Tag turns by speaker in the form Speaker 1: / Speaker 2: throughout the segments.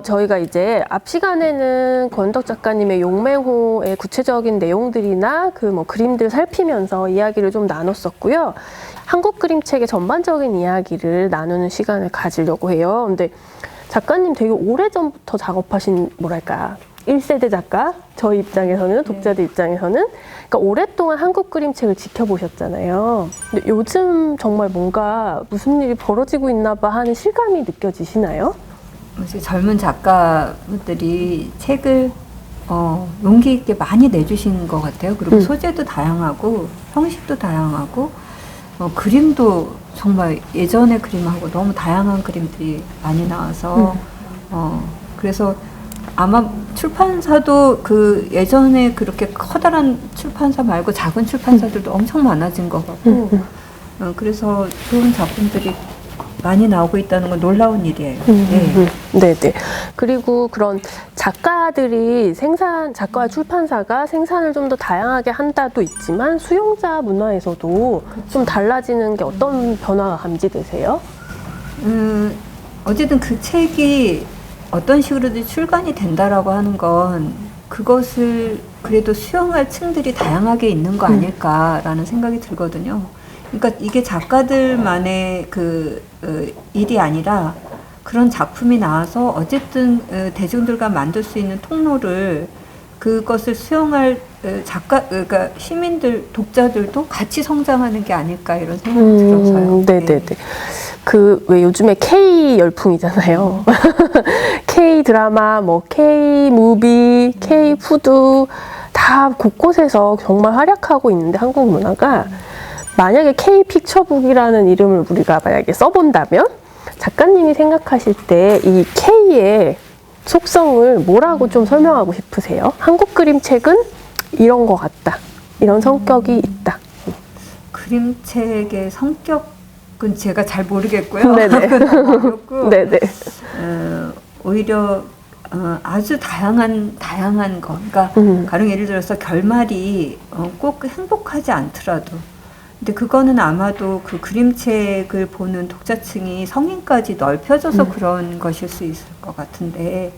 Speaker 1: 저희가 이제 앞 시간에는 권은덕 작가님의 용맹호의 구체적인 내용들이나 그 그림들 살피면서 이야기를 좀 나눴었고요. 한국 그림책의 전반적인 이야기를 나누는 시간을 가지려고 해요. 근데 작가님 되게 오래전부터 작업하신, 뭐랄까, 1세대 작가, 저희 입장에서는, 독자들 입장에서는, 그러니까 오랫동안 한국 그림책을 지켜보셨잖아요. 근데 요즘 정말 뭔가 무슨 일이 벌어지고 있나 봐 하는 실감이 느껴지시나요?
Speaker 2: 젊은 작가분들이 책을 용기 있게 많이 내주신 것 같아요. 그리고 소재도 다양하고 형식도 다양하고 그림도 정말 예전의 그림하고 너무 다양한 그림들이 많이 나와서 그래서 아마 출판사도 그 예전에 그렇게 커다란 출판사 말고 작은 출판사들도 엄청 많아진 것 같고 그래서 좋은 작품들이 많이 나오고 있다는 건 놀라운 일이에요.
Speaker 1: 네네. 그리고 그런 작가들이 작가와 출판사가 생산을 좀 더 다양하게 한다도 있지만 수용자 문화에서도 좀 달라지는 게 어떤 변화가 감지되세요?
Speaker 2: 어쨌든 그 책이 어떤 식으로든 출간이 된다라고 하는 건 그것을 그래도 수용할 층들이 다양하게 있는 거 아닐까라는 생각이 들거든요. 그러니까 이게 작가들만의 일이 아니라 그런 작품이 나와서 어쨌든 대중들과 만들 수 있는 통로를 그것을 수용할 그러니까 시민들, 독자들도 같이 성장하는 게 아닐까 이런 생각이 들어서요.
Speaker 1: 네네네. 왜 요즘에 K 열풍이잖아요. K 드라마, K 무비, K 푸드 다 곳곳에서 정말 활약하고 있는데 한국 문화가 만약에 K 픽처북이라는 이름을 우리가 만약에 써본다면 작가님이 생각하실 때 이 K의 속성을 뭐라고 좀 설명하고 싶으세요? 한국 그림책은 이런 것 같다. 이런 성격이 있다.
Speaker 2: 그림책의 성격은 제가 잘 모르겠고요.
Speaker 1: 네네. 네네.
Speaker 2: 오히려 아주 다양한 거. 그러니까 가령 예를 들어서 결말이 꼭 행복하지 않더라도 근데 그거는 아마도 그 그림책을 보는 독자층이 성인까지 넓혀져서 그런 것일 수 있을 것 같은데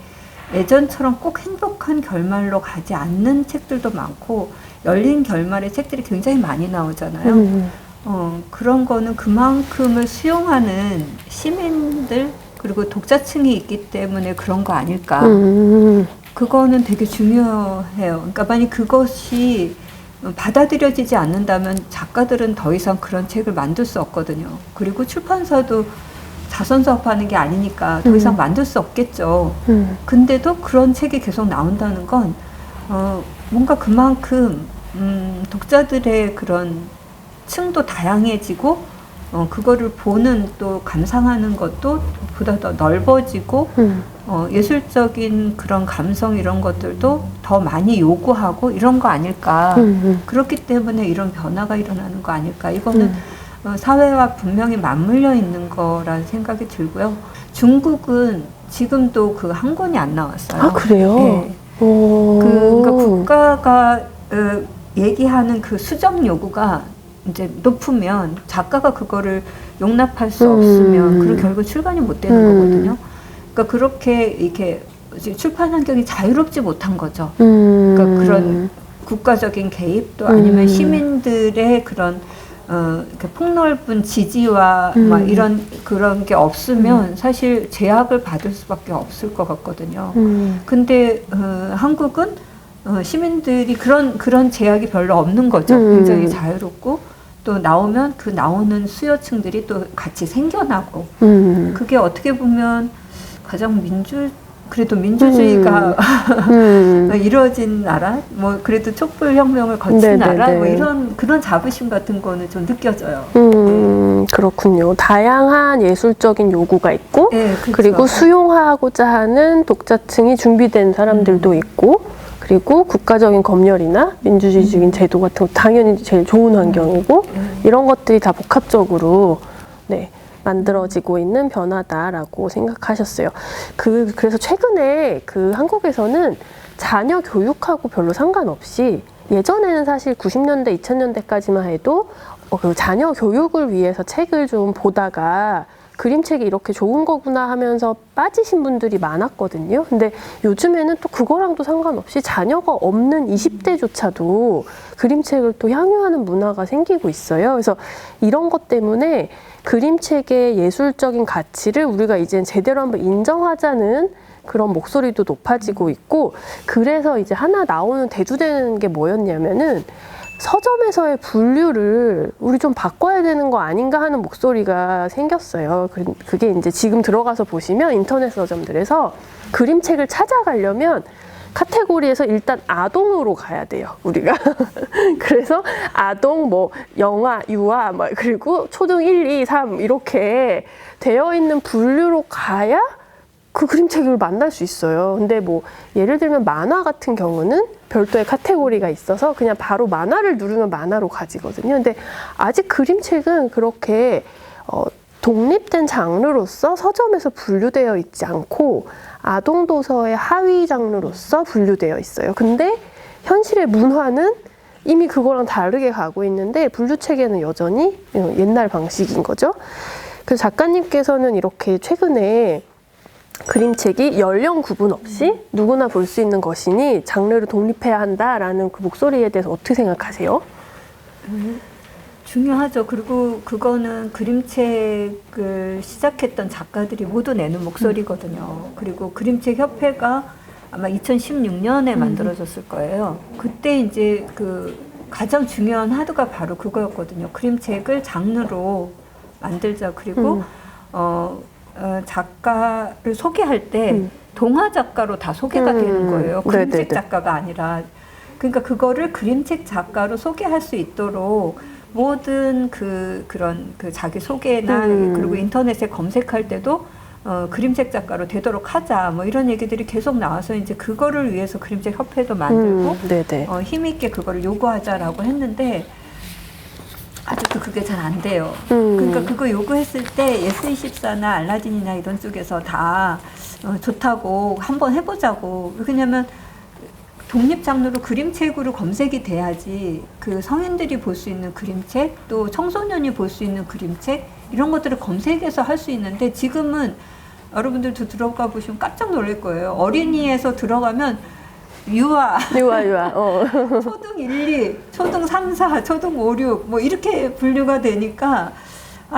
Speaker 2: 예전처럼 꼭 행복한 결말로 가지 않는 책들도 많고 열린 결말의 책들이 굉장히 많이 나오잖아요. 그런 거는 그만큼을 수용하는 시민들 그리고 독자층이 있기 때문에 그런 거 아닐까. 그거는 되게 중요해요. 그러니까 만약 그것이 받아들여지지 않는다면 작가들은 더 이상 그런 책을 만들 수 없거든요. 그리고 출판사도 자선사업하는 게 아니니까 더 이상 만들 수 없겠죠. 근데도 그런 책이 계속 나온다는 건 뭔가 그만큼 독자들의 그런 층도 다양해지고 그거를 보는 또 감상하는 것도 보다 더 넓어지고 예술적인 그런 감성 이런 것들도 더 많이 요구하고 이런 거 아닐까. 그렇기 때문에 이런 변화가 일어나는 거 아닐까. 이거는 사회와 분명히 맞물려 있는 거라는 생각이 들고요. 중국은 지금도 그 한 권이 안 나왔어요.
Speaker 1: 아, 그래요?
Speaker 2: 네. 그러니까 국가가 얘기하는 그 수정 요구가 이제 높으면 작가가 그거를 용납할 수 없으면 그리고 결국 출간이 못 되는 거거든요. 그러니까 그렇게 이렇게 출판 환경이 자유롭지 못한 거죠. 그러니까 그런 국가적인 개입도 아니면 시민들의 그런 이렇게 폭넓은 지지와 막 이런 그런 게 없으면 사실 제약을 받을 수밖에 없을 것 같거든요. 근데 한국은 시민들이 그런 제약이 별로 없는 거죠. 굉장히 자유롭고 또 나오면 그 나오는 수요층들이 또 같이 생겨나고 그게 어떻게 보면 가장 그래도 민주주의가 이루어진 나라, 뭐 그래도 촛불혁명을 거친
Speaker 1: 네네네.
Speaker 2: 나라, 뭐 이런 그런 자부심 같은 거는 좀 느껴져요.
Speaker 1: 그렇군요. 다양한 예술적인 요구가 있고,
Speaker 2: 네, 그렇죠.
Speaker 1: 그리고 수용하고자 하는 독자층이 준비된 사람들도 있고, 그리고 국가적인 검열이나 민주주의적인 제도 같은 거 당연히 제일 좋은 환경이고, 이런 것들이 다 복합적으로 만들어지고 있는 변화다라고 생각하셨어요. 그래서 최근에 한국에서는 자녀 교육하고 별로 상관없이 예전에는 사실 90년대, 2000년대까지만 해도 그 자녀 교육을 위해서 책을 좀 보다가 그림책이 이렇게 좋은 거구나 하면서 빠지신 분들이 많았거든요. 근데 요즘에는 또 그거랑도 상관없이 자녀가 없는 20대조차도 그림책을 또 향유하는 문화가 생기고 있어요. 그래서 이런 것 때문에 그림책의 예술적인 가치를 우리가 이제 제대로 한번 인정하자는 그런 목소리도 높아지고 있고, 그래서 이제 하나 나오는 대두되는 게 뭐였냐면은 서점에서의 분류를 우리 좀 바꿔야 되는 거 아닌가 하는 목소리가 생겼어요. 그게 이제 지금 들어가서 보시면 인터넷 서점들에서 그림책을 찾아가려면 카테고리에서 일단 아동으로 가야 돼요, 우리가. 그래서 아동, 뭐 영아, 유아, 뭐 그리고 초등 1, 2, 3 이렇게 되어 있는 분류로 가야 그 그림책을 만날 수 있어요. 근데 뭐 예를 들면 만화 같은 경우는 별도의 카테고리가 있어서 그냥 바로 만화를 누르면 만화로 가지거든요. 근데 아직 그림책은 그렇게 독립된 장르로서 서점에서 분류되어 있지 않고 아동 도서의 하위 장르로서 분류되어 있어요. 근데 현실의 문화는 이미 그거랑 다르게 가고 있는데 분류 체계는 여전히 옛날 방식인 거죠. 그래서 작가님께서는 이렇게 최근에 그림책이 연령 구분 없이 누구나 볼 수 있는 것이니 장르를 독립해야 한다라는 그 목소리에 대해서 어떻게 생각하세요?
Speaker 2: 중요하죠. 그리고 그거는 그림책을 시작했던 작가들이 모두 내는 목소리거든요. 그리고 그림책 협회가 아마 2016년에 만들어졌을 거예요. 그때 이제 그 가장 중요한 하드가 바로 그거였거든요. 그림책을 장르로 만들자. 그리고 작가를 소개할 때 동화 작가로 다 소개가 되는 거예요. 그림책
Speaker 1: 네네네.
Speaker 2: 작가가 아니라. 그러니까 그거를 그림책 작가로 소개할 수 있도록 모든 그런 자기 소개나 그리고 인터넷에 검색할 때도 그림책 작가로 되도록 하자, 뭐 이런 얘기들이 계속 나와서 이제 그거를 위해서 그림책 협회도 만들고 힘있게 그거를 요구하자라고 했는데 아직도 그게 잘 안 돼요. 그러니까 그거 요구했을 때 예스24나 알라딘이나 이런 쪽에서 다 좋다고 한번 해보자고. 왜냐면 독립 장르로 그림책으로 검색이 돼야지 그 성인들이 볼 수 있는 그림책, 또 청소년이 볼 수 있는 그림책, 이런 것들을 검색해서 할 수 있는데 지금은 여러분들도 들어가 보시면 깜짝 놀랄 거예요. 어린이에서 들어가면 유아, 초등 1, 2, 초등 3, 4, 초등 5, 6 뭐 이렇게 분류가 되니까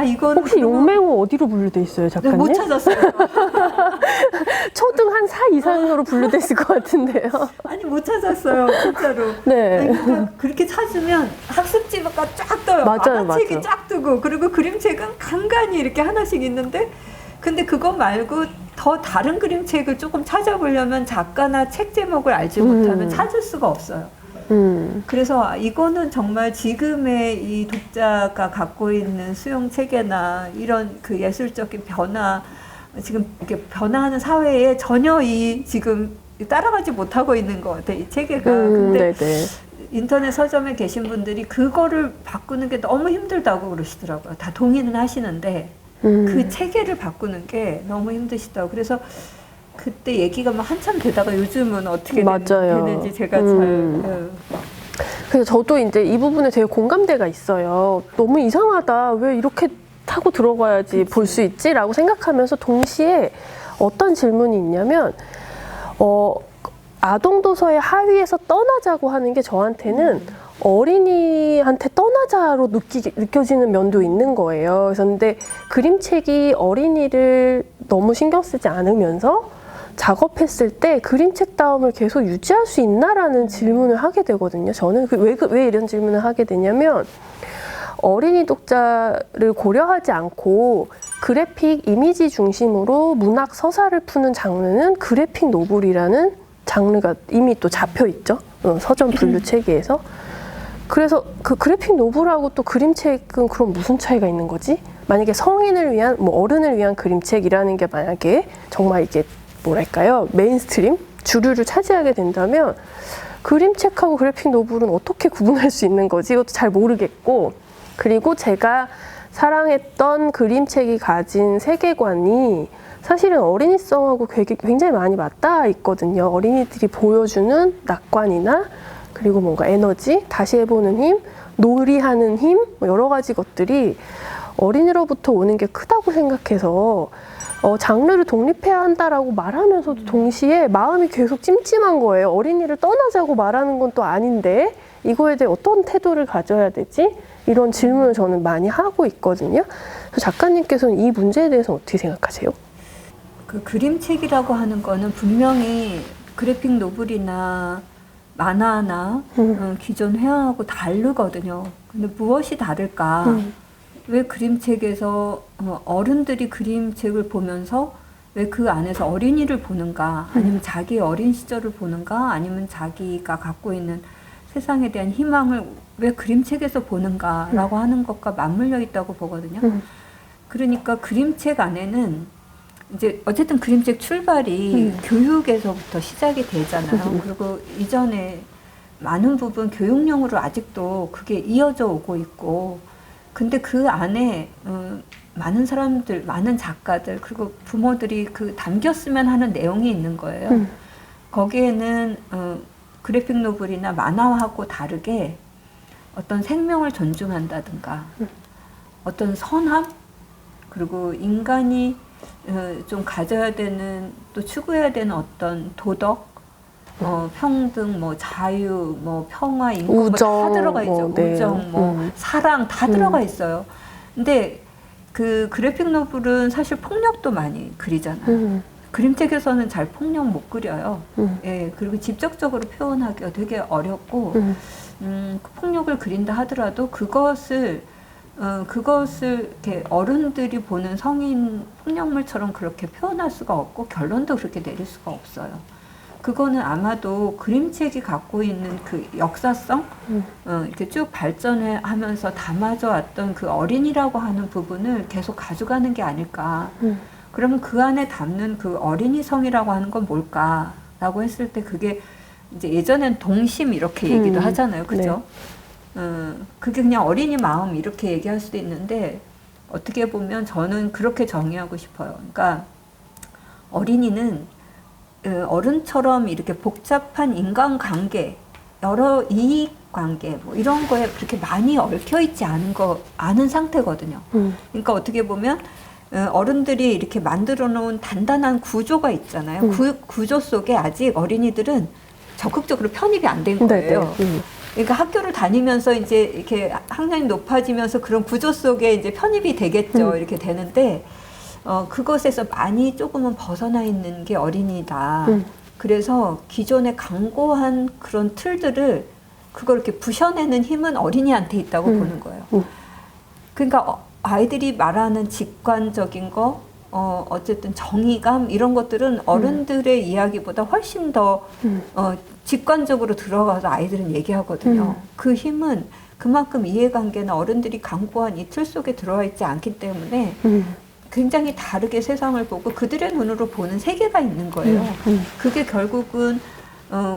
Speaker 2: 이거는
Speaker 1: 혹시 용맹호 어디로 분류돼 있어요, 작가님?
Speaker 2: 못 찾았어요.
Speaker 1: 초등 한 4 이상으로 분류돼 있을 것 같은데요.
Speaker 2: 아니 못 찾았어요, 진짜로.
Speaker 1: 네.
Speaker 2: 아니, 그러니까 그렇게 찾으면 학습지가 쫙 떠요.
Speaker 1: 맞아요,
Speaker 2: 만화책이
Speaker 1: 맞아요.
Speaker 2: 쫙 뜨고, 그리고 그림책은 간간히 이렇게 하나씩 있는데, 근데 그거 말고 더 다른 그림책을 조금 찾아보려면 작가나 책 제목을 알지 못하면 찾을 수가 없어요. 그래서 이거는 정말 지금의 이 독자가 갖고 있는 수용 체계나 이런 그 예술적인 변화, 지금 이렇게 변화하는 사회에 전혀 지금 따라가지 못하고 있는 것 같아요, 이 체계가. 근데 인터넷 서점에 계신 분들이 그거를 바꾸는 게 너무 힘들다고 그러시더라고요. 다 동의는 하시는데 그 체계를 바꾸는 게 너무 힘드시다고. 그래서 그때 얘기가 막 한참 되다가 요즘은 어떻게 되는지 제가
Speaker 1: 그래서 저도 이제 이 부분에 되게 공감대가 있어요. 너무 이상하다. 왜 이렇게 타고 들어가야지 볼 수 있지라고 생각하면서 동시에 어떤 질문이 있냐면 아동 도서의 하위에서 떠나자고 하는 게 저한테는 어린이한테 떠나자로 느껴지는 면도 있는 거예요. 그래서 근데 그림책이 어린이를 너무 신경 쓰지 않으면서 작업했을 때 그림책다움을 계속 유지할 수 있나라는 질문을 하게 되거든요. 저는 왜 이런 질문을 하게 되냐면 어린이 독자를 고려하지 않고 그래픽 이미지 중심으로 문학 서사를 푸는 장르는 그래픽 노블이라는 장르가 이미 또 잡혀 있죠. 서점 분류 체계에서. 그래서 그 그래픽 노블하고 또 그림책은 그럼 무슨 차이가 있는 거지? 만약에 성인을 위한, 뭐 어른을 위한 그림책이라는 게 만약에 정말 이게 뭐랄까요? 메인스트림? 주류를 차지하게 된다면 그림책하고 그래픽 노블은 어떻게 구분할 수 있는 거지? 이것도 잘 모르겠고, 그리고 제가 사랑했던 그림책이 가진 세계관이 사실은 어린이성하고 굉장히 많이 맞닿아 있거든요. 어린이들이 보여주는 낙관이나 그리고 뭔가 에너지, 다시 해보는 힘, 놀이하는 힘, 뭐 여러 가지 것들이 어린이로부터 오는 게 크다고 생각해서 장르를 독립해야 한다라고 말하면서도 동시에 마음이 계속 찜찜한 거예요. 어린이를 떠나자고 말하는 건 또 아닌데 이거에 대해 어떤 태도를 가져야 되지? 이런 질문을 저는 많이 하고 있거든요. 그래서 작가님께서는 이 문제에 대해서 어떻게 생각하세요?
Speaker 2: 그 그림책이라고 하는 거는 분명히 그래픽 노블이나 만화나 기존 회화하고 다르거든요. 근데 무엇이 다를까? 왜 그림책에서 어른들이 그림책을 보면서 왜 그 안에서 어린이를 보는가? 아니면 자기의 어린 시절을 보는가? 아니면 자기가 갖고 있는 세상에 대한 희망을 왜 그림책에서 보는가라고 하는 것과 맞물려 있다고 보거든요. 그러니까 그림책 안에는 이제 어쨌든 그림책 출발이 교육에서부터 시작이 되잖아요. 그리고 이전에 많은 부분 교육용으로 아직도 그게 이어져 오고 있고, 근데 그 안에 많은 사람들, 많은 작가들, 그리고 부모들이 그 담겼으면 하는 내용이 있는 거예요. 거기에는 그래픽 노블이나 만화하고 다르게 어떤 생명을 존중한다든가, 어떤 선함, 그리고 인간이 좀 가져야 되는, 또 추구해야 되는 어떤 도덕, 평등, 뭐 자유, 뭐 평화, 인권,
Speaker 1: 우정,
Speaker 2: 뭐 다 들어가 있죠.
Speaker 1: 네.
Speaker 2: 우정, 뭐 사랑 다 들어가 있어요. 근데 그 그래픽 노블은 사실 폭력도 많이 그리잖아요. 그림책에서는 잘 폭력 못 그려요. 예, 그리고 직접적으로 표현하기가 되게 어렵고, 그 폭력을 그린다 하더라도 그것을 이렇게 어른들이 보는 성인 폭력물처럼 그렇게 표현할 수가 없고 결론도 그렇게 내릴 수가 없어요. 그거는 아마도 그림책이 갖고 있는 그 역사성, 이렇게 쭉 발전하면서 담아져 왔던 그 어린이라고 하는 부분을 계속 가져가는 게 아닐까. 그러면 그 안에 담는 그 어린이성이라고 하는 건 뭘까라고 했을 때 그게 이제 예전엔 동심 이렇게 얘기도 하잖아요. 그죠? 네. 그게 그냥 어린이 마음 이렇게 얘기할 수도 있는데 어떻게 보면 저는 그렇게 정의하고 싶어요. 그러니까 어린이는 어른처럼 이렇게 복잡한 인간관계, 여러 이익관계 뭐 이런 거에 그렇게 많이 얽혀 있지 않은 상태거든요. 그러니까 어떻게 보면 어른들이 이렇게 만들어 놓은 단단한 구조가 있잖아요. 그 구조 속에 아직 어린이들은 적극적으로 편입이 안 된 거예요. 그러니까 학교를 다니면서 이제 이렇게 학년이 높아지면서 그런 구조 속에 이제 편입이 되겠죠. 이렇게 되는데 그것에서 많이 조금은 벗어나 있는 게 어린이다. 그래서 기존의 강고한 그런 틀들을 그걸 이렇게 부셔내는 힘은 어린이한테 있다고 보는 거예요. 그러니까 아이들이 말하는 직관적인 거, 어쨌든 정의감 이런 것들은 어른들의 이야기보다 훨씬 더 직관적으로 들어가서 아이들은 얘기하거든요. 그 힘은 그만큼 이해관계나 어른들이 강고한 이 틀 속에 들어와 있지 않기 때문에 굉장히 다르게 세상을 보고 그들의 눈으로 보는 세계가 있는 거예요. 그게 결국은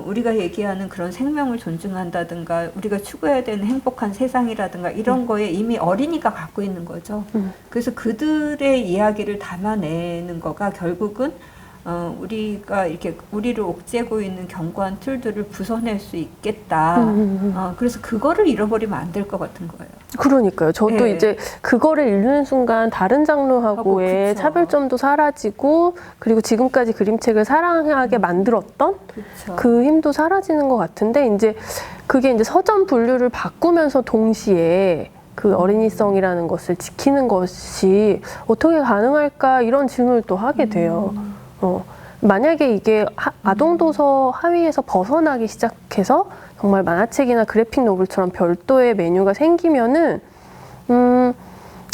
Speaker 2: 우리가 얘기하는 그런 생명을 존중한다든가 우리가 추구해야 되는 행복한 세상이라든가 이런 거에 이미 어린이가 갖고 있는 거죠. 그래서 그들의 이야기를 담아내는 거가 결국은 우리가 이렇게 우리를 옥죄고 있는 견고한 틀들을 부숴낼 수 있겠다. 그래서 그거를 잃어버리면 안 될 것 같은 거예요.
Speaker 1: 그러니까요. 저도
Speaker 2: 네.
Speaker 1: 이제 그거를 읽는 순간 다른 장르하고의
Speaker 2: 그쵸.
Speaker 1: 차별점도 사라지고 그리고 지금까지 그림책을 사랑하게 만들었던
Speaker 2: 그쵸.
Speaker 1: 그 힘도 사라지는 것 같은데 이제 그게 이제 서점 분류를 바꾸면서 동시에 그 어린이성이라는 것을 지키는 것이 어떻게 가능할까 이런 질문을 또 하게 돼요. 만약에 이게 아동도서 하위에서 벗어나기 시작해서 정말 만화책이나 그래픽 노블처럼 별도의 메뉴가 생기면은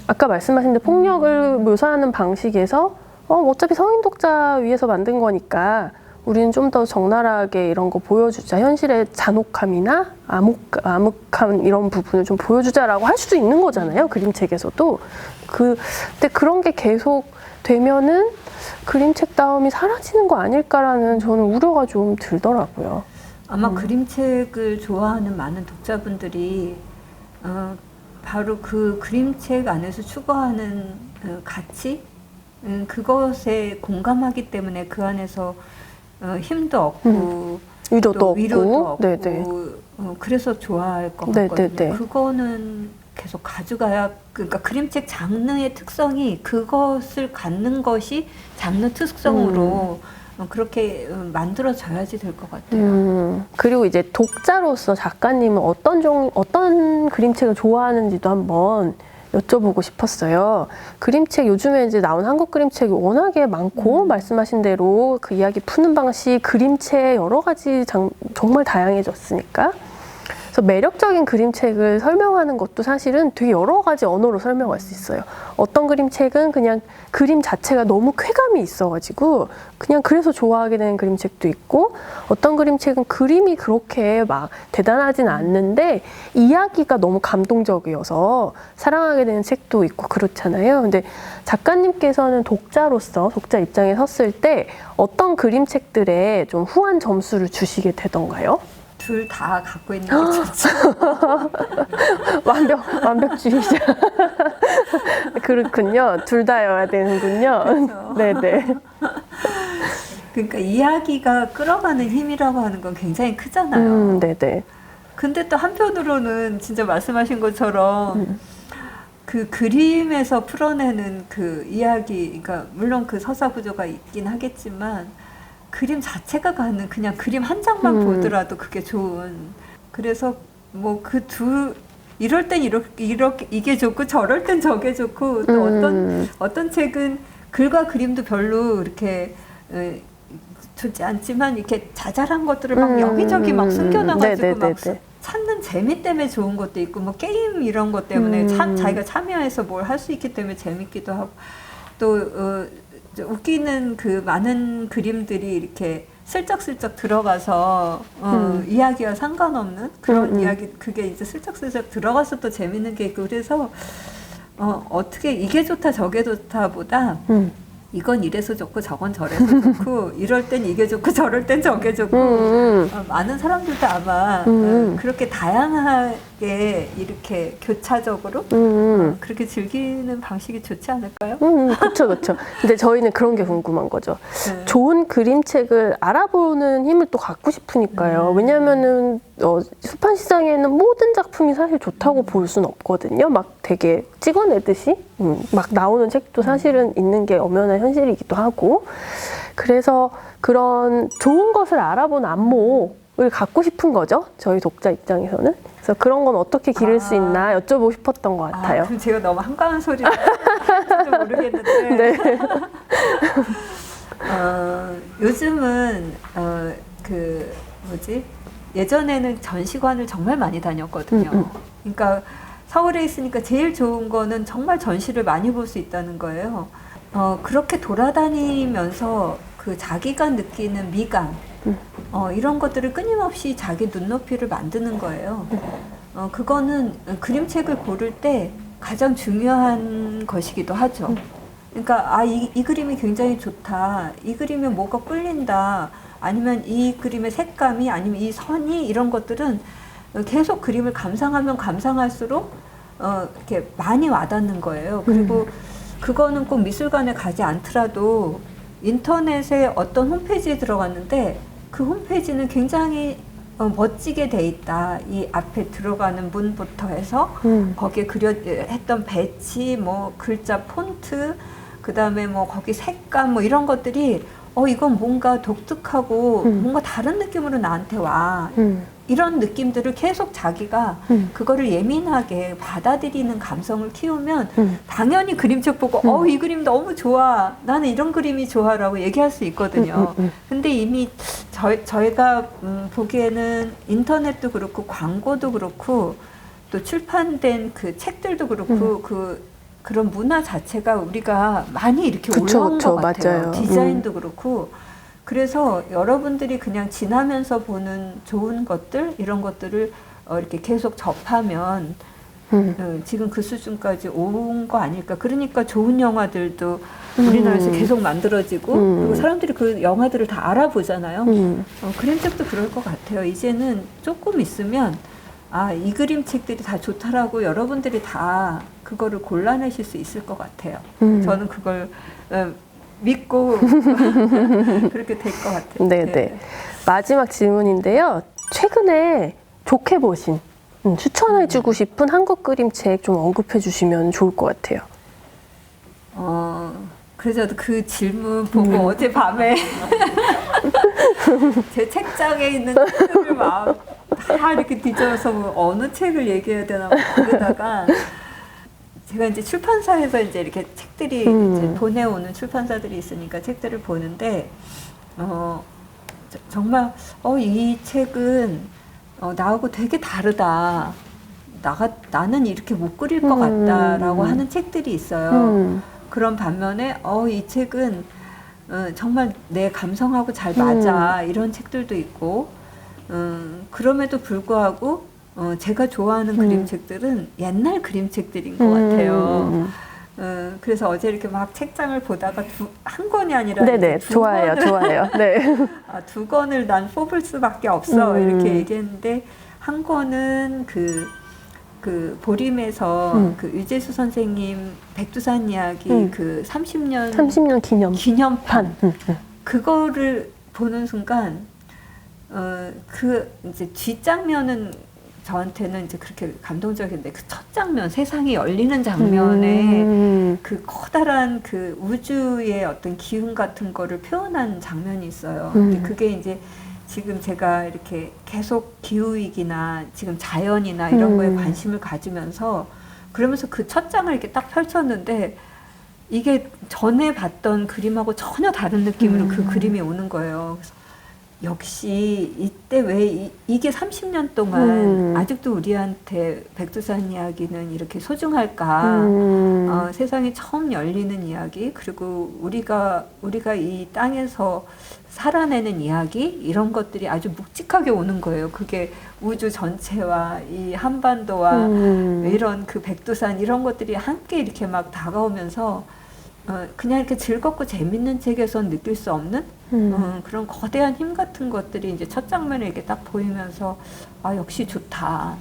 Speaker 1: 아까 말씀하신 대로 폭력을 묘사하는 방식에서 어차피 성인 독자 위해서 만든 거니까 우리는 좀 더 적나라하게 이런 거 보여주자. 현실의 잔혹함이나 암흑한 이런 부분을 좀 보여주자라고 할 수도 있는 거잖아요. 그림책에서도. 근데 그런 게 계속 되면은 그림책 다움이 사라지는 거 아닐까라는 저는 우려가 좀 들더라고요.
Speaker 2: 아마 그림책을 좋아하는 많은 독자분들이 바로 그 그림책 안에서 추구하는 가치, 그것에 공감하기 때문에 그 안에서 힘도 얻고
Speaker 1: 위로도
Speaker 2: 또
Speaker 1: 얻고.
Speaker 2: 위로도 얻고
Speaker 1: 네네.
Speaker 2: 그래서 좋아할 것
Speaker 1: 네네네.
Speaker 2: 같거든요. 그거는 계속 가져가야, 그러니까 그림책 장르의 특성이 그것을 갖는 것이 장르 특성으로 그렇게 만들어져야지 될 것 같아요.
Speaker 1: 그리고 이제 독자로서 작가님은 어떤 그림책을 좋아하는지도 한번 여쭤보고 싶었어요. 그림책 요즘에 이제 나온 한국 그림책이 워낙에 많고 말씀하신 대로 그 이야기 푸는 방식, 그림체 여러 가지 정말 다양해졌으니까. 그래서 매력적인 그림책을 설명하는 것도 사실은 되게 여러 가지 언어로 설명할 수 있어요. 어떤 그림책은 그냥 그림 자체가 너무 쾌감이 있어가지고 그냥 그래서 좋아하게 되는 그림책도 있고, 어떤 그림책은 그림이 그렇게 막 대단하진 않는데 이야기가 너무 감동적이어서 사랑하게 되는 책도 있고 그렇잖아요. 근데 작가님께서는 독자로서 독자 입장에 섰을 때 어떤 그림책들에 좀 후한 점수를 주시게 되던가요?
Speaker 2: 둘 다 갖고 있는 게 좋죠.
Speaker 1: 완벽주의자. 그렇군요. 둘 다여야 되는군요.
Speaker 2: 그렇죠.
Speaker 1: 네네.
Speaker 2: 그러니까 이야기가 끌어가는 힘이라고 하는 건 굉장히 크잖아요.
Speaker 1: 네네.
Speaker 2: 근데 또 한편으로는 진짜 말씀하신 것처럼 그 그림에서 풀어내는 그 이야기, 그러니까 물론 그 서사 구조가 있긴 하겠지만 그림 자체가 가는 그냥 그림 한 장만 보더라도 그게 좋은. 그래서 뭐 그 이럴 땐 이렇게 이게 좋고 저럴 땐 저게 좋고, 또 어떤 책은 글과 그림도 별로 이렇게 좋지 않지만 이렇게 자잘한 것들을 막 여기저기 막 숨겨놔가지고 막 찾는 재미 때문에 좋은 것도 있고, 뭐 게임 이런 것 때문에 자기가 참여해서 뭘 할 수 있기 때문에 재밌기도 하고, 또 웃기는 그 많은 그림들이 이렇게 슬쩍슬쩍 들어가서 이야기와 상관없는 그런 이야기, 그게 이제 슬쩍슬쩍 들어가서 또 재밌는 게 있고, 그래서 어떻게 이게 좋다 저게 좋다보다 이건 이래서 좋고 저건 저래서 좋고 이럴 땐 이게 좋고 저럴 땐 저게 좋고 많은 사람들도 아마 그렇게 다양하게 이렇게 교차적으로 그렇게 즐기는 방식이 좋지 않을까요?
Speaker 1: 그렇죠, 그렇죠. 근데 저희는 그런 게 궁금한 거죠.
Speaker 2: 네.
Speaker 1: 좋은 그림책을 알아보는 힘을 또 갖고 싶으니까요. 왜냐하면은 수판 시장에는 모든 작품이 사실 좋다고 볼 수는 없거든요. 막 되게 찍어내듯이 막 나오는 책도 사실은 있는 게 엄연한 현실이기도 하고, 그래서 그런 좋은 것을 알아본 안목을 갖고 싶은 거죠. 저희 독자 입장에서는. 그래서 그런 건 어떻게 기를 수 있나 여쭤보고 싶었던 것 같아요.
Speaker 2: 그럼 제가 너무 한가한 소리를 할지도 모르겠는데.
Speaker 1: 네.
Speaker 2: 요즘은 예전에는 전시관을 정말 많이 다녔거든요. 그러니까 서울에 있으니까 제일 좋은 거는 정말 전시를 많이 볼 수 있다는 거예요. 그렇게 돌아다니면서 그 자기가 느끼는 미감, 이런 것들을 끊임없이 자기 눈높이를 만드는 거예요. 그거는 그림책을 고를 때 가장 중요한 것이기도 하죠. 그러니까 이 그림이 굉장히 좋다, 이 그림에 뭐가 끌린다, 아니면 이 그림의 색감이, 아니면 이 선이, 이런 것들은 계속 그림을 감상하면 감상할수록 이렇게 많이 와닿는 거예요. 그리고 그거는 꼭 미술관에 가지 않더라도 인터넷에 어떤 홈페이지에 들어갔는데 그 홈페이지는 굉장히 멋지게 돼 있다. 이 앞에 들어가는 문부터 해서 거기에 했던 배치, 뭐 글자 폰트, 그 다음에 뭐 거기 색감, 뭐 이런 것들이 이건 뭔가 독특하고 뭔가 다른 느낌으로 나한테 와. 이런 느낌들을 계속 자기가 그거를 예민하게 받아들이는 감성을 키우면 당연히 그림책 보고 이 그림 너무 좋아, 나는 이런 그림이 좋아 라고 얘기할 수 있거든요. 근데 이미 저희가 보기에는 인터넷도 그렇고 광고도 그렇고 또 출판된 그 책들도 그렇고 그런 문화 자체가 우리가 많이 이렇게 올라온 것 같아요.
Speaker 1: 맞아요.
Speaker 2: 디자인도 그렇고. 그래서 여러분들이 그냥 지나면서 보는 좋은 것들, 이런 것들을 이렇게 계속 접하면 지금 그 수준까지 온 거 아닐까. 그러니까 좋은 영화들도 우리나라에서 계속 만들어지고 그리고 사람들이 그 영화들을 다 알아보잖아요. 그림책도 그럴 것 같아요. 이제는 조금 있으면 이 그림책들이 다 좋다라고 여러분들이 다 그거를 골라내실 수 있을 것 같아요. 저는 그걸 믿고 그렇게 될 것 같아요.
Speaker 1: 네네. 마지막 질문인데요. 최근에 좋게 보신 추천해주고 싶은 한국 그림책 좀 언급해주시면 좋을 것 같아요.
Speaker 2: 그래서 그 질문 보고 어젯밤에 제 책장에 있는 책들을 막 다 이렇게 뒤져서 어느 책을 얘기해야 되나 그러다가 제가 이제 출판사에서 이제 이렇게 책들이 이제 보내오는 출판사들이 있으니까 책들을 보는데 정말 이 책은 나하고 되게 다르다. 나는 이렇게 못 그릴 것 같다라고 하는 책들이 있어요. 그런 반면에 이 책은 정말 내 감성하고 잘 맞아 이런 책들도 있고 그럼에도 불구하고 제가 좋아하는 그림책들은 옛날 그림책들인 것 같아요. 그래서 어제 이렇게 막 책장을 보다가 한 권이 아니라
Speaker 1: 네네 좋아요. 네.
Speaker 2: 두 권을 난 뽑을 수밖에 없어 이렇게 얘기했는데 한 권은 그 보림에서 그 유재수 선생님 백두산 이야기 그 30년 기념판 그거를 보는 순간 그 이제 뒷장면은 저한테는 이제 그렇게 감동적인데 그 첫 장면 세상이 열리는 장면에 그 커다란 그 우주의 어떤 기운 같은 거를 표현한 장면이 있어요. 근데 그게 이제 지금 제가 이렇게 계속 기후위기나 지금 자연이나 이런 거에 관심을 가지면서 그러면서 그 첫 장을 이렇게 딱 펼쳤는데 이게 전에 봤던 그림하고 전혀 다른 느낌으로 그 그림이 오는 거예요. 그래서 역시 이때 왜 이게 30년 동안 아직도 우리한테 백두산 이야기는 이렇게 소중할까? 세상이 처음 열리는 이야기 그리고 우리가 이 땅에서 살아내는 이야기 이런 것들이 아주 묵직하게 오는 거예요. 그게 우주 전체와 이 한반도와 이런 그 백두산 이런 것들이 함께 이렇게 막 다가오면서 그냥 이렇게 즐겁고 재밌는 책에선 느낄 수 없는 그런 거대한 힘 같은 것들이 이제 첫 장면에 이렇게 딱 보이면서 역시 좋다.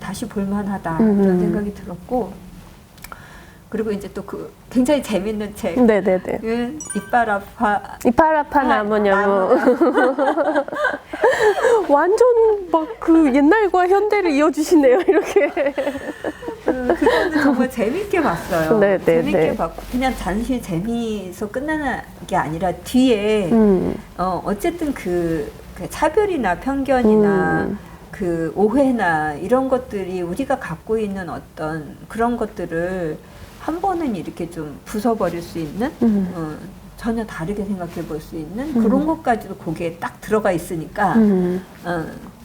Speaker 2: 다시 볼만하다. 그런 생각이 들었고 그리고 이제 또 그 굉장히 재밌는 책.
Speaker 1: 네네네.
Speaker 2: 이빨 아파
Speaker 1: 나무냐무. 완전 막 그 옛날과 현대를 이어주시네요. 이렇게.
Speaker 2: 그거는 정말 재밌게 봤어요.
Speaker 1: 네네네.
Speaker 2: 재밌게 봤고 그냥 단순히 재미서 끝나는 게 아니라 뒤에 어쨌든 그 차별이나 편견이나 그 오해나 이런 것들이 우리가 갖고 있는 어떤 그런 것들을 한 번은 이렇게 좀 부숴버릴 수 있는 전혀 다르게 생각해 볼 수 있는 그런 것까지도 거기에 딱 들어가 있으니까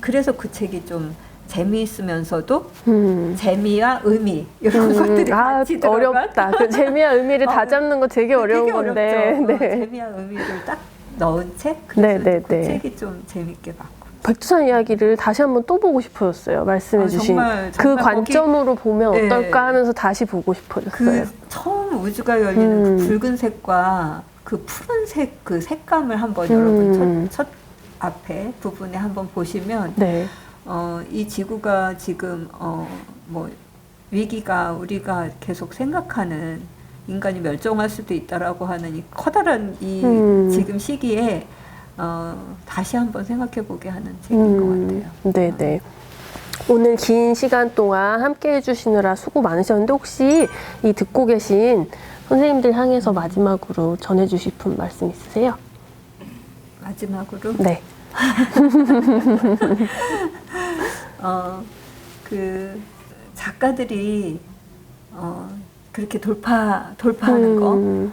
Speaker 2: 그래서 그 책이 좀 재미있으면서도 재미와 의미 이런 것들이 같이 들어간
Speaker 1: 어렵다. 그 재미와 의미를 다 잡는 거 되게 어려운
Speaker 2: 되게
Speaker 1: 건데.
Speaker 2: 어렵죠.
Speaker 1: 네.
Speaker 2: 재미와 의미를 딱 넣은 책. 그래서 그 책이 좀 재밌게 봤고.
Speaker 1: 백두산 이야기를 다시 한번 또 보고 싶어졌어요. 말씀해주신
Speaker 2: 정말
Speaker 1: 그 관점으로 보면
Speaker 2: 네.
Speaker 1: 어떨까 하면서 다시 보고 싶어졌어요.
Speaker 2: 그 처음 우주가 열리는 그 붉은색과 그 푸른색 그 색감을 한번 여러분 첫 앞에 부분에 한번 보시면
Speaker 1: 네.
Speaker 2: 이 지구가 지금 뭐 위기가 우리가 계속 생각하는 인간이 멸종할 수도 있다라고 하는 이 커다란 이 지금 시기에 다시 한번 생각해 보게 하는 책인 것 같아요.
Speaker 1: 네네. 오늘 긴 시간 동안 함께 해주시느라 수고 많으셨는데 혹시 이 듣고 계신 선생님들 향해서 마지막으로 전해주고 싶은 말씀 있으세요?
Speaker 2: 마지막으로?
Speaker 1: 네.
Speaker 2: 그 작가들이 그렇게 돌파하는 거,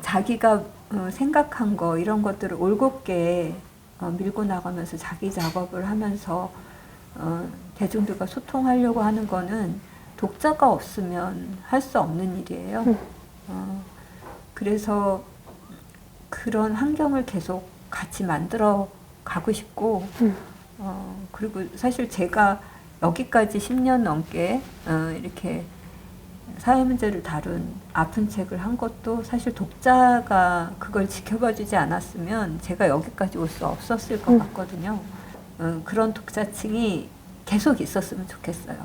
Speaker 2: 자기가 생각한 거 이런 것들을 올곧게 밀고 나가면서 자기 작업을 하면서 대중들과 소통하려고 하는 거는 독자가 없으면 할 수 없는 일이에요. 그래서 그런 환경을 계속 같이 만들어 가고 싶고 그리고 사실 제가 여기까지 10년 넘게 이렇게 사회 문제를 다룬 아픈 책을 한 것도 사실 독자가 그걸 지켜봐 주지 않았으면 제가 여기까지 올 수 없었을 것 같거든요. 그런 독자층이 계속 있었으면 좋겠어요.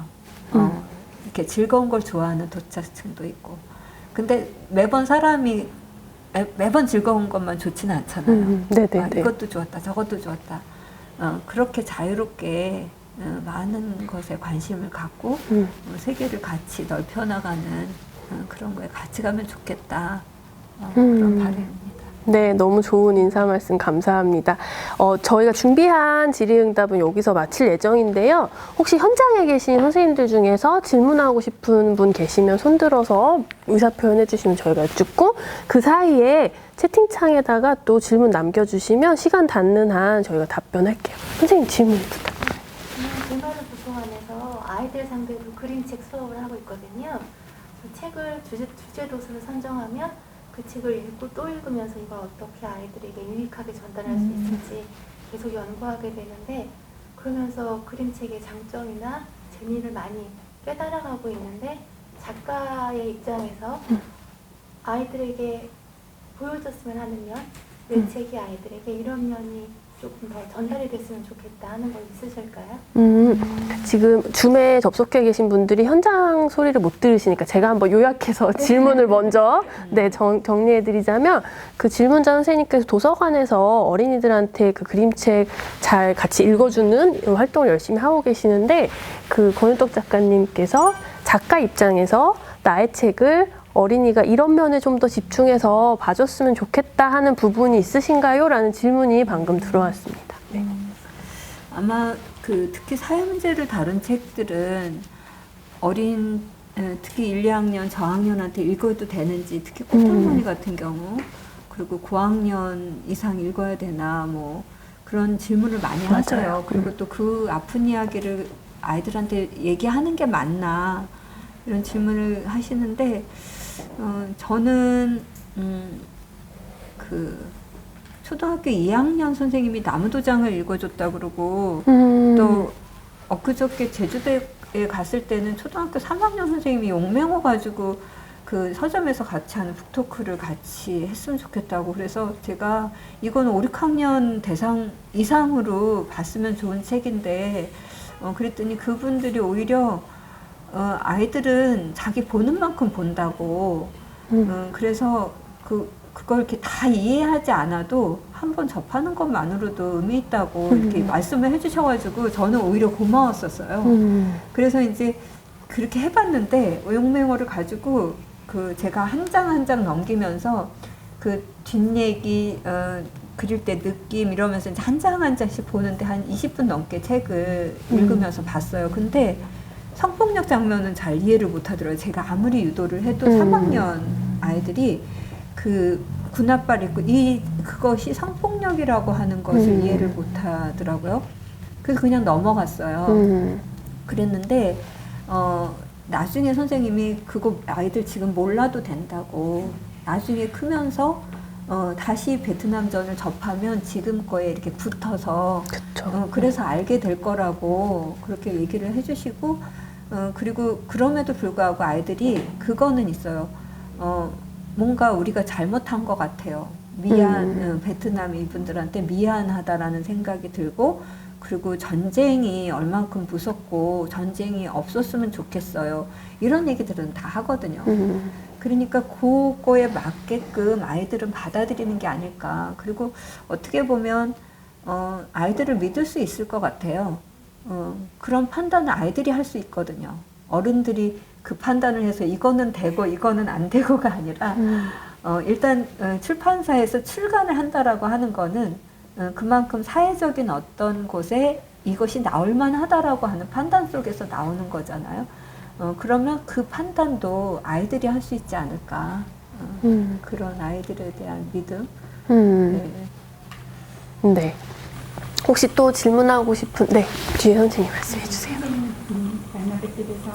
Speaker 2: 이렇게 즐거운 걸 좋아하는 독자층도 있고. 근데 매번 사람이 매번 즐거운 것만 좋지는 않잖아요.
Speaker 1: 네네네.
Speaker 2: 이것도 좋았다, 저것도 좋았다. 그렇게 자유롭게 많은 것에 관심을 갖고 세계를 같이 넓혀나가는 그런 거에 같이 가면 좋겠다. 그런 바람입니다.
Speaker 1: 네, 너무 좋은 인사 말씀 감사합니다. 저희가 준비한 질의응답은 여기서 마칠 예정인데요. 혹시 현장에 계신 선생님들 중에서 질문하고 싶은 분 계시면 손들어서 의사표현해 주시면 저희가 여쭙고, 그 사이에 채팅창에다가 또 질문 남겨주시면 시간 닿는 한 저희가 답변할게요. 선생님 질문 부탁드립니다.
Speaker 3: 동아리 도서관에서 아이들 상대로 그림책 수업을 하고 있거든요. 그 책을 주제 도서를 선정하면 그 책을 읽고 또 읽으면서 이걸 어떻게 아이들에게 유익하게 전달할 수 있을지 계속 연구하게 되는데, 그러면서 그림책의 장점이나 재미를 많이 깨달아가고 있는데, 작가의 입장에서 아이들에게 보여줬으면 하는 면, 내 책이 아이들에게 이런 면이 조금 더 전달이 됐으면 좋겠다 하는 거 있으실까요?
Speaker 1: 지금 줌에 접속해 계신 분들이 현장 소리를 못 들으시니까 제가 한번 요약해서 질문을 먼저 정리해 드리자면, 그 질문자 선생님께서 도서관에서 어린이들한테 그 그림책 잘 같이 읽어주는 활동을 열심히 하고 계시는데, 그 권윤덕 작가님께서 작가 입장에서 나의 책을 어린이가 이런 면에 좀 더 집중해서 봐줬으면 좋겠다 하는 부분이 있으신가요? 라는 질문이 방금 들어왔습니다. 네.
Speaker 2: 아마 특히 사회 문제를 다룬 책들은 특히 1, 2학년 저학년한테 읽어도 되는지, 특히 꽃할머니 같은 경우, 그리고 고학년 이상 읽어야 되나, 뭐 그런 질문을 많이 하세요. 그리고 또 그 아픈 이야기를 아이들한테 얘기하는 게 맞나, 이런 질문을 하시는데, 저는 초등학교 2학년 선생님이 나무도장을 읽어줬다 그러고, 또 엊그저께 제주도에 갔을 때는 초등학교 3학년 선생님이 용맹호 가지고 그 서점에서 같이 하는 북토크를 같이 했으면 좋겠다고, 그래서 제가 이건 5, 6학년 대상 이상으로 봤으면 좋은 책인데, 그랬더니 그분들이 오히려 아이들은 자기 보는 만큼 본다고, 그래서 그걸 이렇게 다 이해하지 않아도 한번 접하는 것만으로도 의미 있다고 이렇게 말씀을 해주셔가지고 저는 오히려 고마웠었어요. 그래서 이제 그렇게 해봤는데, 용맹호를 가지고 제가 한 장 한 장 넘기면서 그 뒷얘기, 그릴 때 느낌 이러면서 이제 한 장 한 장씩 보는데 한 20분 넘게 책을 읽으면서 봤어요. 근데 성폭력 장면은 잘 이해를 못 하더라고요. 제가 아무리 유도를 해도 3학년 아이들이 그 군합발 입고 그것이 성폭력이라고 하는 것을 이해를 못 하더라고요. 그래서 그냥 넘어갔어요. 그랬는데 나중에 선생님이 그거 아이들 지금 몰라도 된다고, 나중에 크면서 다시 베트남전을 접하면 지금 거에 이렇게 붙어서 그래서 알게 될 거라고 그렇게 얘기를 해주시고, 그리고 그럼에도 불구하고 아이들이 그거는 있어요. 뭔가 우리가 잘못한 것 같아요. 베트남 이분들한테 미안하다라는 생각이 들고, 그리고 전쟁이 얼만큼 무섭고 전쟁이 없었으면 좋겠어요. 이런 얘기들은 다 하거든요. 그러니까 그거에 맞게끔 아이들은 받아들이는 게 아닐까. 그리고 어떻게 보면 아이들을 믿을 수 있을 것 같아요. 그런 판단을 아이들이 할 수 있거든요. 어른들이 그 판단을 해서 이거는 되고 이거는 안 되고가 아니라 일단 출판사에서 출간을 한다라고 하는 거는 그만큼 사회적인 어떤 곳에 이것이 나올 만하다라고 하는 판단 속에서 나오는 거잖아요. 그러면 그 판단도 아이들이 할 수 있지 않을까. 그런 아이들에 대한 믿음.
Speaker 1: 네. 혹시 또 질문하고 싶은, 뒤에 선생님 말씀해 주세요.
Speaker 4: 만나 뵙게 돼서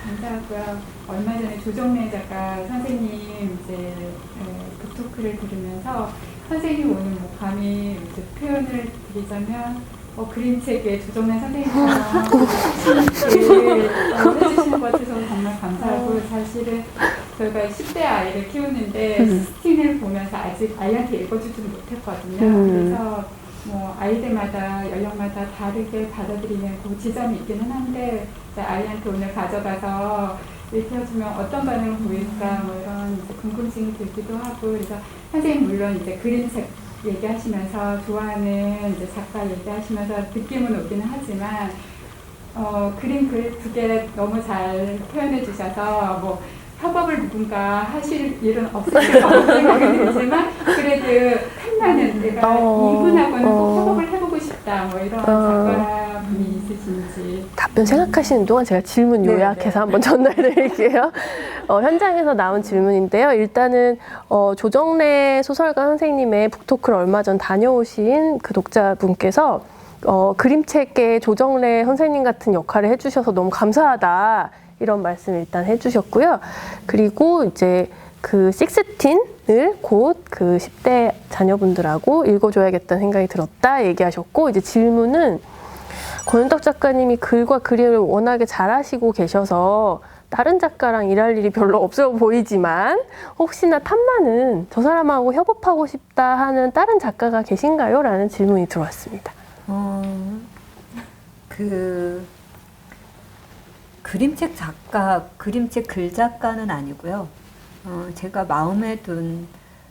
Speaker 4: 감사하고요. 얼마 전에 조정래 작가 선생님 이제 북토크를 들으면서, 선생님 오늘 뭐 감히 이제 표현을 드리자면 그림책에 조정래 선생님처럼 해주시는 것 같아서 정말 감사하고, 사실은 저희가 10대 아이를 키우는데 스팅을 보면서 아직 아이한테 읽어주지는 못했거든요. 그래서 뭐 아이들마다 연령마다 다르게 받아들이는 그 지점이 있기는 한데, 아이한테 오늘 가져가서 읽혀주면 어떤 반응을 보일까, 뭐 이런 이제 궁금증이 들기도 하고, 그래서 선생님 물론 이제 그림책 얘기하시면서 좋아하는 이제 작가 얘기하시면서 느낌은 오기는 하지만 그림 두 개 너무 잘 표현해 주셔서 뭐 협업을 누군가 하실 일은 없으리라고 생각이 들지만 그래도 탐나는 내가 이분하고는 꼭 협업을 해보고 싶다 뭐 이런 작가분이 있으신지
Speaker 1: 답변 생각하시는 동안 제가 질문 요약해서 한번 전달드릴게요. 현장에서 나온 질문인데요. 일단은 조정래 소설가 선생님의 북토크를 얼마 전 다녀오신 그 독자분께서 그림책계 조정래 선생님 같은 역할을 해주셔서 너무 감사하다. 이런 말씀 일단 해주셨고요. 그리고 이제 그 식스틴을 곧 그 10대 자녀분들하고 읽어줘야겠다는 생각이 들었다 얘기하셨고, 이제 질문은 권은덕 작가님이 글과 그림을 워낙에 잘하시고 계셔서 다른 작가랑 일할 일이 별로 없어 보이지만 혹시나 탐나는 저 사람하고 협업하고 싶다 하는 다른 작가가 계신가요? 라는 질문이 들어왔습니다.
Speaker 2: 그림책 작가, 그림책 글 작가는 아니고요. 제가 마음에 둔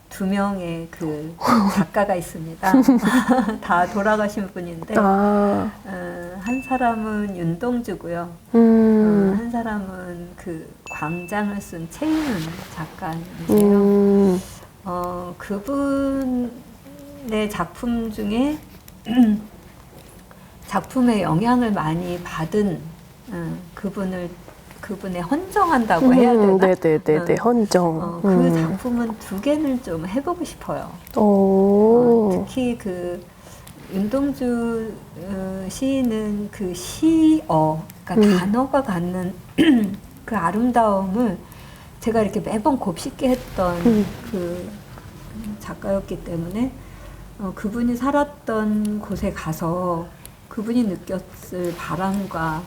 Speaker 2: 2명의 그 작가가 있습니다. 다 돌아가신 분인데 한 사람은 윤동주고요. 한 사람은 그 광장을 쓴 최인훈 작가인데요. 그분의 작품 중에 작품에 영향을 많이 받은 그분의 헌정한다고 해야 되나?
Speaker 1: 네네네, 헌정.
Speaker 2: 그 작품은 2개는 좀 해보고 싶어요. 특히 그 윤동주 시인은 그 시어, 그러니까 단어가 갖는 그 아름다움을 제가 이렇게 매번 곱씹게 했던 그 작가였기 때문에 그분이 살았던 곳에 가서 그분이 느꼈을 바람과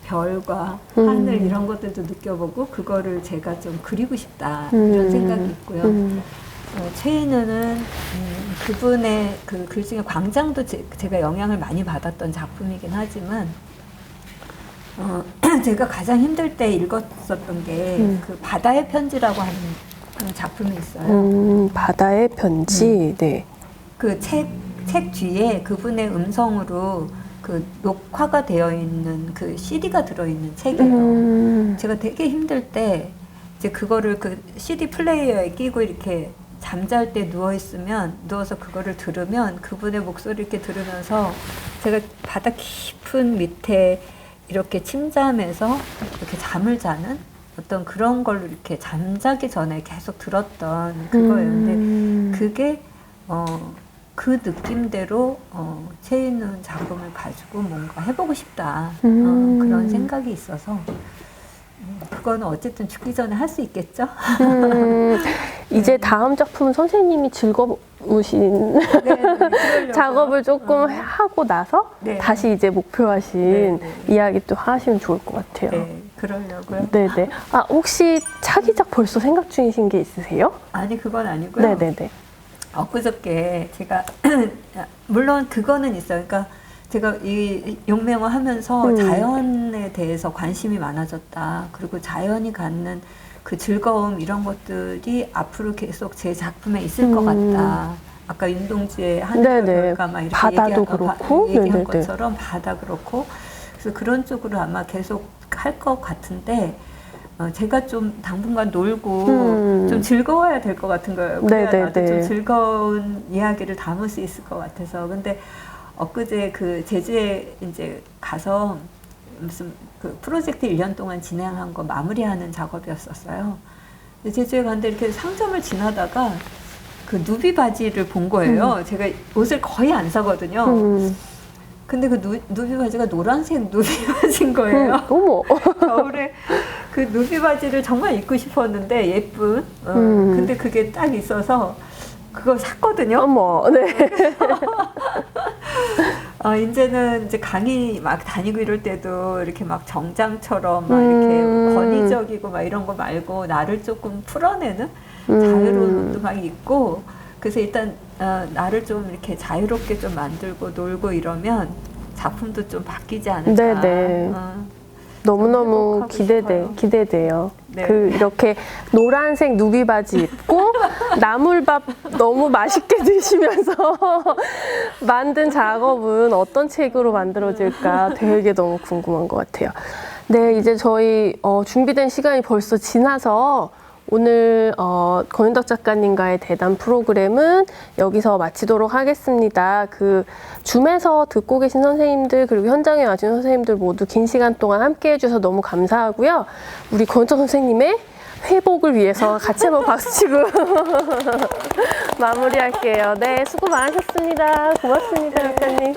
Speaker 2: 별과 하늘 이런 것들도 느껴보고 그거를 제가 좀 그리고 싶다 이런 생각이 있고요. 최인우는 그분의 그 글 중에 광장도 제가 영향을 많이 받았던 작품이긴 하지만 제가 가장 힘들 때 읽었었던 게 그 바다의 편지라고 하는 그런 작품이 있어요.
Speaker 1: 바다의 편지. 네.
Speaker 2: 그 책 뒤에 그분의 음성으로 그 녹화가 되어 있는 그 CD가 들어있는 책이에요. 제가 되게 힘들 때 이제 그거를 그 CD 플레이어에 끼고 이렇게 잠잘 때 누워서 그거를 들으면 그분의 목소리 이렇게 들으면서 제가 바다 깊은 밑에 이렇게 침잠해서 이렇게 잠을 자는 어떤 그런 걸로 이렇게 잠자기 전에 계속 들었던 그거예요. 근데 그게 그 느낌대로 최인훈 작품을 가지고 뭔가 해보고 싶다 그런 생각이 있어서 그거는 어쨌든 죽기 전에 할 수 있겠죠?
Speaker 1: 이제 다음 작품은 선생님이 즐거우신 작업을 조금 하고 나서 다시 이제 목표하신 이야기 또 하시면 좋을 것 같아요.
Speaker 2: 네, 그러려고요.
Speaker 1: 네네. 혹시 차기작 벌써 생각 중이신 게 있으세요?
Speaker 2: 아니, 그건 아니고요.
Speaker 1: 네네네.
Speaker 2: 엊그저께 제가 물론 그거는 있어요. 그러니까 제가 이 용맹어 하면서 자연에 대해서 관심이 많아졌다. 그리고 자연이 갖는 그 즐거움 이런 것들이 앞으로 계속 제 작품에 있을 것 같다. 아까 윤동주의 하늘과 막 이렇게
Speaker 1: 바다도 그렇고
Speaker 2: 얘기한 것처럼 바다 그렇고 그래서 그런 쪽으로 아마 계속 할 것 같은데 제가 좀 당분간 놀고 좀 즐거워야 될 것 같은 거예요. 그래야 나도 좀 즐거운 이야기를 담을 수 있을 것 같아서. 근데 엊그제 그 제주에 이제 가서 무슨 그 프로젝트 1년 동안 진행한 거 마무리하는 작업이었었어요. 근데 제주에 갔는데 이렇게 상점을 지나다가 그 누비 바지를 본 거예요. 제가 옷을 거의 안 사거든요. 근데 그 누비 바지가 노란색 누비 바지인 거예요.
Speaker 1: 어머.
Speaker 2: 겨울에 그 누비 바지를 정말 입고 싶었는데 예쁜. 근데 그게 딱 있어서 그걸 샀거든요.
Speaker 1: 어머. 네.
Speaker 2: 이제는 이제 강의 막 다니고 이럴 때도 이렇게 막 정장처럼 막 이렇게 권위적이고 막 이런 거 말고 나를 조금 풀어내는 자유로운 옷도 막 입고 그래서 일단 나를 좀 이렇게 자유롭게 좀 만들고 놀고 이러면 작품도 좀 바뀌지 않을까.
Speaker 1: 네네. 너무너무 기대돼요.
Speaker 2: 네.
Speaker 1: 이렇게 노란색 누비 바지 입고 나물밥 너무 맛있게 드시면서 만든 작업은 어떤 책으로 만들어질까 되게 너무 궁금한 것 같아요. 네, 이제 저희 준비된 시간이 벌써 지나서 오늘 권윤덕 작가님과의 대담 프로그램은 여기서 마치도록 하겠습니다. 줌에서 듣고 계신 선생님들 그리고 현장에 와준 선생님들 모두 긴 시간 동안 함께 해주셔서 너무 감사하고요. 우리 권윤덕 선생님의 회복을 위해서 같이 한번 박수치고 마무리할게요. 네, 수고 많으셨습니다. 고맙습니다, 작가님.